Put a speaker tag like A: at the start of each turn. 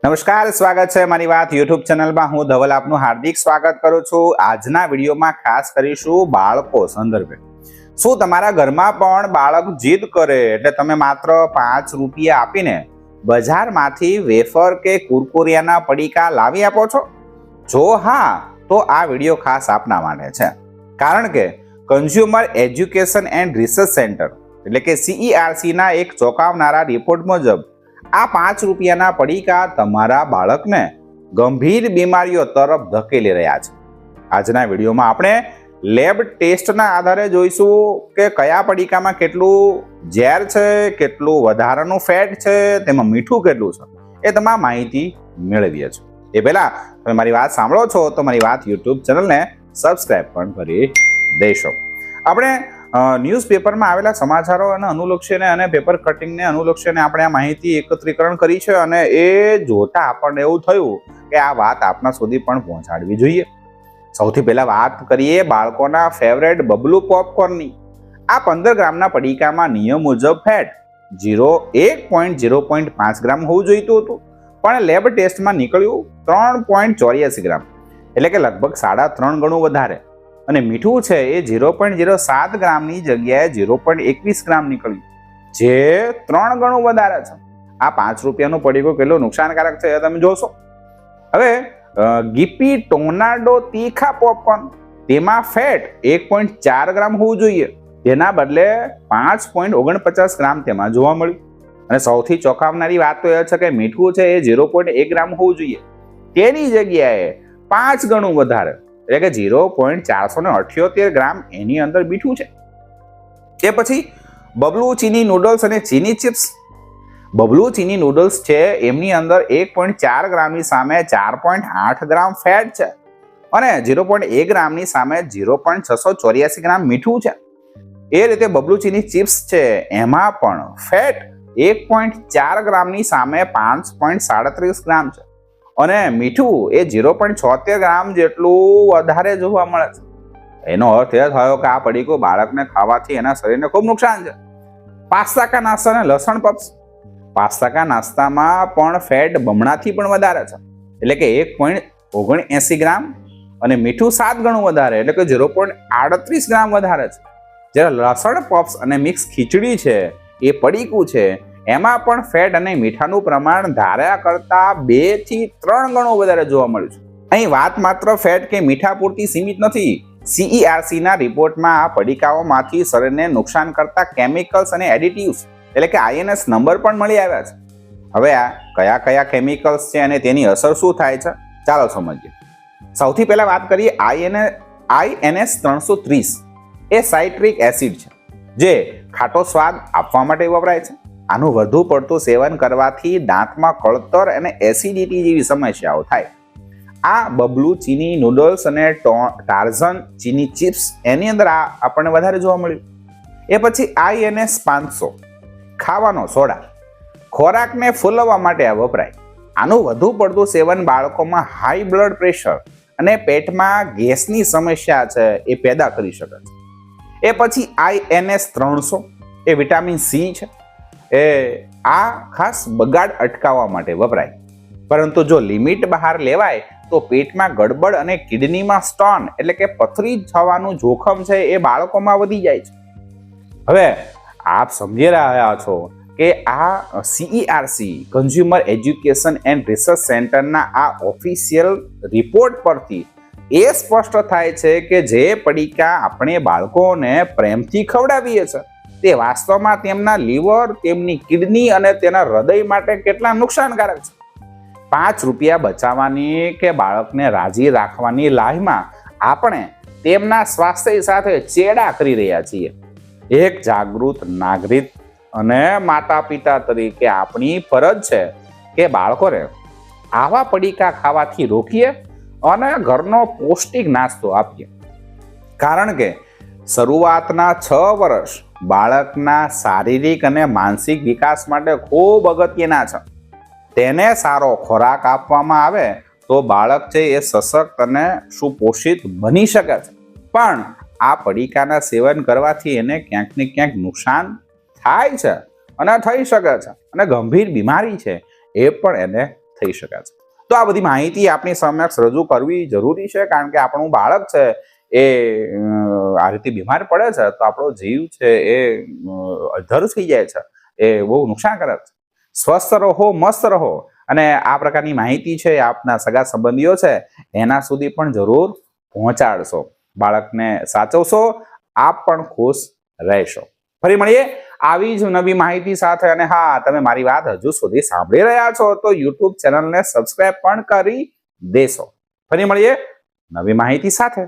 A: નમસ્કાર, સ્વાગત છે મારી વાત યુટ્યુબ ચેનલમાં. હું ધવલ આપનું હાર્દિક સ્વાગત કરું છું. આજના વિડીયોમાં ખાસ કરીશું બાળકો સંદર્ભે. શું તમારા ઘરમાં પણ બાળક જીદ કરે એટલે તમે માત્ર 5 રૂપિયા આપીને બજારમાંથી વેફર કે કુરકુરિયાના પડીકા લાવી આપો છો? જો હા, તો આ વિડીયો ખાસ આપના માટે છે. કારણ કે consumer education and research centre એટલે કે CERC ના એક ચોંકાવનારા રિપોર્ટ મુજબ આ 5 રૂપિયાના પડીકા તમારા બાળકને ગંભીર બીમારીઓ તરફ ધકેલી રહ્યા છે. આજના વિડીયોમાં આપણે લેબ ટેસ્ટના આધારે જોઈશું કે કયા પડીકામાં કેટલું ઝેર છે, કેટલું વધારાનું ફેટ છે, તેમાં મીઠું કેટલું છે, એ તમામ માહિતી મેળવીએ છીએ. એ પહેલા તમે મારી વાત સાંભળો છો તો મારી વાત યુટ્યુબ ચેનલને સબસ્ક્રાઇબ પણ કરી દેશો. આપણે ન્યૂઝપેપરમાં આવેલા સમાચારોને અનુલક્ષીને અને પેપર કટિંગને અનુલક્ષીને આપણે આ માહિતી એકત્રીકરણ કરી છે અને એ જોતા આપણને એવું થયું કે આ વાત આપના સુધી પણ પહોંચાડવી જોઈએ. સૌથી પહેલા વાત કરીએ બાળકોના ફેવરેટ બબલુ પોપકોર્નની. આ 15 ગ્રામના પડીકામાં નિયમ મુજબ ફેટ 1.5 ગ્રામ હોવું જોઈતું હતું, પણ લેબ ટેસ્ટમાં નીકળ્યું 3.84 ગ્રામ, એટલે કે લગભગ 3.5 ગણું વધારે. અને મીઠું છે એ 0.07 ગ્રામની જગ્યાએ 0.21 ગ્રામ નીકળ્યું, જે 3 ગણું વધારે છે. આ 5 રૂપિયાનું પડીકું કેટલું નુકસાનકારક છે એ તમે જોશો. હવે ગીપી ટોર્નાડો તીખા પોપકોર્ન, તેમાં ફેટ 1.4 ગ્રામ હોવું જોઈએ, તેના બદલે 5.49 ગ્રામ તેમાં જોવા મળ્યું. અને સૌથી ચોંકાવનારી વાત તો એ છે કે મીઠું છે એ 0.1 ગ્રામ હોવું જોઈએ, તેની જગ્યાએ 5 ગણું વધારે, એટલે કે 0.478 ગ્રામ એની અંદર મીઠું છે. તે પછી બબલુ ચીની નૂડલ્સ અને ચીની ચિપ્સ. બબલુ ચીની નૂડલ્સ છે એમની અંદર 1.4 ગ્રામની સામે 4.8 ગ્રામ ફેટ છે અને 0.1 ગ્રામની સામે 0.684 ગ્રામ મીઠું છે. એ રીતે બબલુ ચીની ચિપ્સ છે એમાં પણ ફેટ 1.4 ગ્રામની સામે 5.37 ગ્રામ છે અને મીઠું એ 0.76 ગ્રામ જેટલું વધારે જોવા મળે છે. એનો અર્થ એ થયો કે આ પડીકું બાળકને ખાવાથી એના શરીરને ખૂબ નુકસાન છે. પાસ્તા કા નાસ્તા અને લસણ પપ્સ. પાસ્તા કા નાસ્તામાં પણ ફેટ બમણાથી પણ વધારે છે, એટલે કે 1.79 ગ્રામ અને મીઠું 7 ગણું વધારે, એટલે કે 0.38 ગ્રામ વધારે છે. જ્યારે લસણ પપ્સ અને મિક્સ ખીચડી છે એ પડીકું છે એમાં પણ ફેટ અને મીઠાનું પ્રમાણ ધાર્યા કરતા 2 થી 3 ગણું વધારે જોવા મળ્યું છે. અહીં વાત માત્ર ફેટ કે મીઠા પૂરતી સીમિત નથી. CERC ના રિપોર્ટમાં આ પડીકાઓમાંથી શરીરને નુકસાન કરતા કેમિકલ્સ અને એડિટિવ્સ એટલે કે INS નંબર પણ મળી આવ્યા છે. હવે આ કયા કયા કેમિકલ્સ છે અને તેની અસર શું થાય છે, ચાલો સમજીએ. સૌથી પહેલા વાત કરીએ INS 330. એ સાઇટ્રિક એસિડ છે જે ખાટો સ્વાદ આપવા માટે વપરાય છે. આનું વધુ પડતું સેવન કરવાથી દાંતમાં કળતર અને એસિડિટી જેવી સમસ્યાઓ થાય. આ બબલુ ચીની નૂડલ્સ અને ટાર્ઝન ચીની ચિપ્સ એની અંદર આ આપણને વધારે જોવા મળ્યું. એ પછી INS 500 ખાવાનો સોડા. ખોરાકને ફૂલવવા માટે આ વપરાય. આનું વધુ પડતું સેવન બાળકોમાં હાઈ બ્લડ પ્રેશર અને પેટમાં ગેસની સમસ્યા છે એ પેદા કરી શકે છે. એ પછી INS 300 એ વિટામિન C છે. આ ખાસ બગાડ અટકાવવા માટે વપરાય, પરંતુ જો લિમિટ બહાર લેવાય તો પેટમાં ગડબડ અને કિડનીમાં સ્ટોન એટલે કે પથરી થવાનું જોખમ છે એ બાળકોમાં વધી જાય છે. હવે આપ સમજી રહ્યા છો કે આ CERC consumer education and research સેન્ટરના આ ઓફિશિયલ રિપોર્ટ પરથી એ સ્પષ્ટ થાય છે કે જે પડીકા આપણે બાળકોને પ્રેમથી ખવડાવીએ છીએ તે વાસ્તવમાં તેમના લીવર, તેમની કિડની અને તેના હૃદય માટે કેટલા નુકસાનકારક છે. 5 રૂપિયા બચાવવાની કે બાળકને રાજી રાખવાની લાહીમાં આપણે તેમના સ્વાસ્થ્ય સાથે ચેડા કરી રહ્યા છીએ. એક જાગૃત નાગરિક અને માતા પિતા તરીકે આપણી ફરજ છે કે બાળકોને આવા પડીકા ખાવાથી રોકીએ અને ઘરનો પૌષ્ટિક નાસ્તો આપીએ. કારણ કે શરૂઆતના 6 વર્ષ બાળકના શારીરિક અને માનસિક વિકાસ માટે ખૂબ અગત્યના છે. તેને સારો ખોરાક આપવામાં આવે તો બાળક છે એ સશક્ત અને સુપોષિત બની શકે છે. પણ આ પડીકાના સેવન કરવાથી એને ક્યાંક ને ક્યાંક નુકસાન થાય છે અને થઈ શકે છે અને ગંભીર બીમારી છે એ પણ એને થઈ શકે છે. તો આ બધી માહિતી આપણી સમક્ષ રજૂ કરવી જરૂરી છે, કારણ કે આપણું બાળક છે એ આ રીતે બીમાર પડે છે તો આપણો જીવ છે એ અધર થઈ જાય છે, એ બહુ નુકસાનકારક છે. સ્વસ્થ રહો, મસ્ત રહો, અને આ પ્રકારની માહિતી છે આપના સગા સંબંધીઓ છે એના સુધી પણ જરૂર પહોંચાડશો. બાળકને સાચવશો, આપ પણ ખુશ રહેશો. ફરી મળીએ આવી જ નવી માહિતી સાથે. અને હા, તમે મારી વાત હજુ સુધી સાંભળી રહ્યા છો તો યુટ્યુબ ચેનલને સબસ્ક્રાઇબ પણ કરી દેશો. ફરી મળીએ નવી માહિતી સાથે.